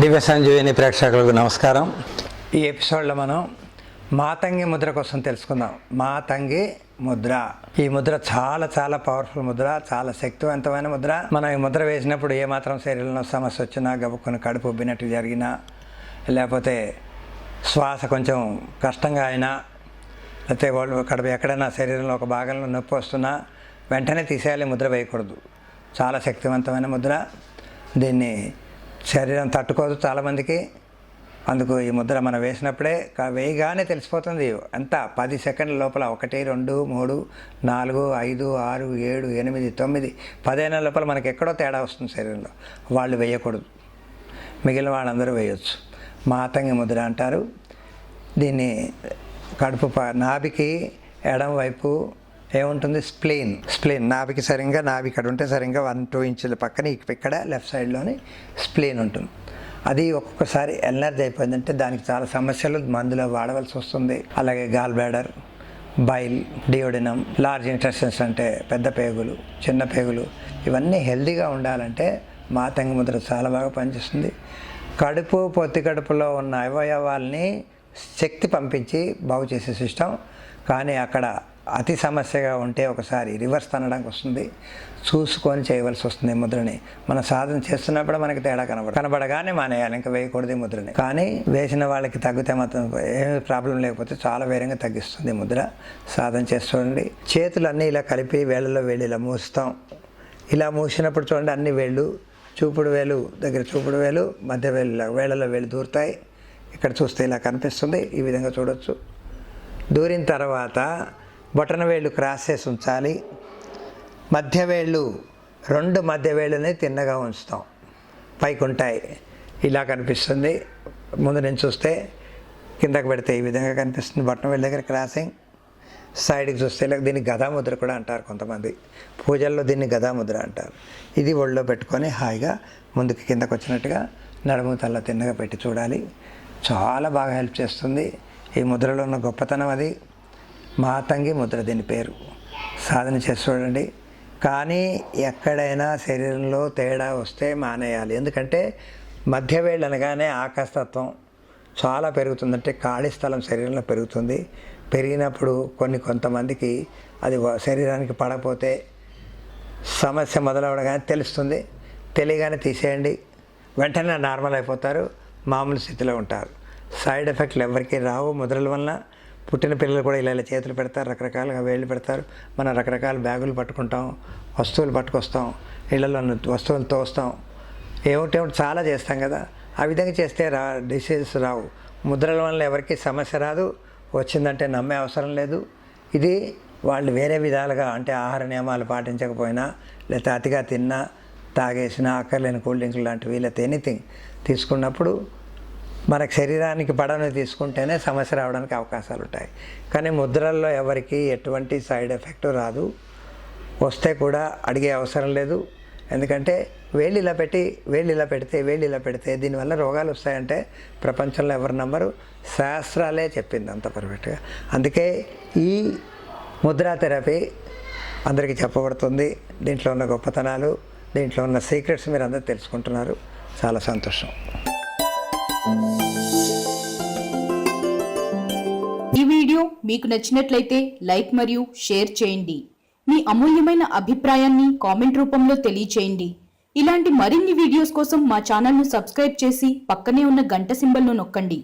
దివ్య సంజీవిని ప్రేక్షకులకు నమస్కారం. ఈ ఎపిసోడ్లో మనం మాతంగి ముద్ర కోసం తెలుసుకుందాం. మాతంగి ముద్ర, ఈ ముద్ర చాలా చాలా పవర్ఫుల్ ముద్ర, చాలా శక్తివంతమైన ముద్ర. మనం ఈ ముద్ర వేసినప్పుడు ఏమాత్రం శరీరంలో సమస్య వచ్చినా, గబుక్కుని కడుపు ఉబ్బినట్టు జరిగినా, లేకపోతే శ్వాస కొంచెం కష్టంగా అయినా, లేకపోతే వాళ్ళు కడుపు ఎక్కడైనా శరీరంలో ఒక భాగంలో నొప్పి వస్తున్నా వెంటనే తీసేయాలి, ముద్ర వేయకూడదు. చాలా శక్తివంతమైన ముద్ర. దీన్ని శరీరం తట్టుకోదు చాలామందికి. అందుకు ఈ ముద్ర మనం వేసినప్పుడే వేయగానే తెలిసిపోతుంది. ఎంత 10 సెకండ్ల లోపల 1, 2, 3, 4, 5, 6, 7, 8, 9, 10 లోపల మనకి ఎక్కడో తేడా వస్తుంది శరీరంలో. వాళ్ళు వేయకూడదు, మిగిలిన వాళ్ళందరూ వేయొచ్చు. మాతంగి ముద్ర అంటారు దీన్ని. కడుపు నాభికి ఎడం వైపు ఏముంటుంది? స్ప్లీన్ నాభికి సరిగ్గా, నాభి ఇక్కడ ఉంటే సరిగ్గా 1-2 ఇంచుల పక్కన ఇక్కడ లెఫ్ట్ సైడ్లోని స్ప్లీన్ ఉంటుంది. అది ఒక్కొక్కసారి ఎనర్జీ అయిపోయిందంటే దానికి చాలా సమస్యలు మందులో వాడవలసి వస్తుంది. అలాగే gall bladder, bile, duodenum, large intestines అంటే పెద్ద పేగులు, చిన్న పేగులు, ఇవన్నీ హెల్తీగా ఉండాలంటే మాతంగి ముద్ర చాలా బాగా పనిచేస్తుంది. కడుపు, పొత్తి కడుపులో ఉన్న అవయవాల్ని శక్తి పంపించి బాగు చేసే సిస్టమ్. కానీ అక్కడ అతి సమస్యగా ఉంటే ఒకసారి రివర్స్ తనడానికి వస్తుంది. చూసుకొని చేయవలసి వస్తుంది. ముద్రని మనం సాధన చేస్తున్నప్పుడు మనకి తేడా కనబడగానే మానేయాలి, ఇంకా వేయకూడదు ముద్రని. కానీ వేసిన వాళ్ళకి తగ్గితే మాత్రం ఏమి ప్రాబ్లం లేకపోతే చాలా వేరంగా తగ్గిస్తుంది ముద్ర. సాధన చేస్తుండండి. చేతులన్నీ ఇలా కలిపి వేళ్ళలో వేళ్ళు ఇలా మూస్తాం. ఇలా మూసినప్పుడు చూడండి, అన్ని వేళ్ళు, చూపుడు వేలు దగ్గర చూపుడు వేలు, మధ్య వేలు ఇలా వేళ్ళలో వేళ్ళు దూరుతాయి. ఇక్కడ చూస్తే ఇలా కనిపిస్తుంది. ఈ విధంగా చూడొచ్చు. దూరిన తర్వాత బొటన వేళ్ళు క్రాస్ చేసి ఉంచాలి. మధ్య వేళ్ళు, 2 మధ్య వేళ్ళని తిన్నగా ఉంచుతాం, పైకి ఉంటాయి. ఇలా కనిపిస్తుంది. ముందు నుంచి చూస్తే కిందకి పెడితే ఈ విధంగా కనిపిస్తుంది. బొటన వేళ్ళ దగ్గర క్రాసింగ్. సైడ్కి చూస్తే ఇలా దీన్ని గదాముద్ర కూడా అంటారు కొంతమంది. పూజల్లో దీన్ని గదాముద్ర అంటారు. ఇది ఒళ్ళో పెట్టుకొని హాయిగా ముందుకు కిందకు వచ్చినట్టుగా నడుము తల్ల తిన్నగా పెట్టి చూడాలి. చాలా బాగా హెల్ప్ చేస్తుంది. ఈ ముద్రలో ఉన్న గొప్పతనం అది. మాతంగి ముద్ర దీని పేరు. సాధన చేసి చూడండి. కానీ ఎక్కడైనా శరీరంలో తేడా వస్తే మానేయాలి. ఎందుకంటే మధ్య వేళ్ళు అనగానే ఆకాశతత్వం చాలా పెరుగుతుందంటే ఖాళీ స్థలం శరీరంలో పెరుగుతుంది. పెరిగినప్పుడు కొంతమందికి అది శరీరానికి పడకపోతే సమస్య మొదలవడగానే తెలుస్తుంది. తెలియగానే తీసేయండి, వెంటనే నార్మల్ అయిపోతారు, మామూలు స్థితిలో ఉంటారు. సైడ్ ఎఫెక్ట్లు ఎవరికి రావు. ముద్రల వలన పుట్టిన పిల్లలు కూడా ఇలా చేతులు పెడతారు, రకరకాలుగా వేళ్ళు పెడతారు. మనం రకరకాల బ్యాగులు పట్టుకుంటాం, వస్తువులు పట్టుకొస్తాం, ఇళ్లలో వస్తువులు తోస్తాం, ఏమిటేమిటి చాలా చేస్తాం కదా. ఆ విధంగా చేస్తే డిసీజెస్ రావు. ముద్రల వల్ల ఎవరికి సమస్య రాదు. వచ్చిందంటే నమ్మే అవసరం లేదు. ఇది వాళ్ళు వేరే విధాలుగా అంటే ఆహార నియమాలు పాటించకపోయినా, లేకపోతే అతిగా తిన్నా, తాగేసినా, అక్కర్లేని కూల్ డ్రింక్లు లాంటివి, లేకపోతే ఎనీథింగ్ తీసుకున్నప్పుడు మనకు శరీరానికి పడని తీసుకుంటేనే సమస్య రావడానికి అవకాశాలు ఉంటాయి. కానీ ముద్రల్లో ఎవరికి ఎటువంటి సైడ్ ఎఫెక్ట్ రాదు. వస్తే కూడా అడిగే అవసరం లేదు. ఎందుకంటే వేళ్ళు ఇలా పెడితే దీనివల్ల రోగాలు వస్తాయంటే ప్రపంచంలో ఎవరు నమ్మరు. శాస్త్రాలే చెప్పింది అంత పర్ఫెక్ట్గా. అందుకే ఈ ముద్రా థెరపీ అందరికీ చెప్పబడుతుంది. దీంట్లో ఉన్న గొప్పతనాలు, దీంట్లో ఉన్న సీక్రెట్స్ మీరు అందరూ తెలుసుకుంటున్నారు. చాలా సంతోషం. ఈ వీడియో మీకు నచ్చినట్లయితే లైక్ మరియు షేర్ చేయండి. మీ అమూల్యమైన అభిప్రాయాన్ని కామెంట్ రూపంలో తెలియచేయండి. ఇలాంటి మరిన్ని వీడియోస్ కోసం మా ఛానల్ను సబ్స్క్రైబ్ చేసి పక్కనే ఉన్న గంట సింబల్ను నొక్కండి.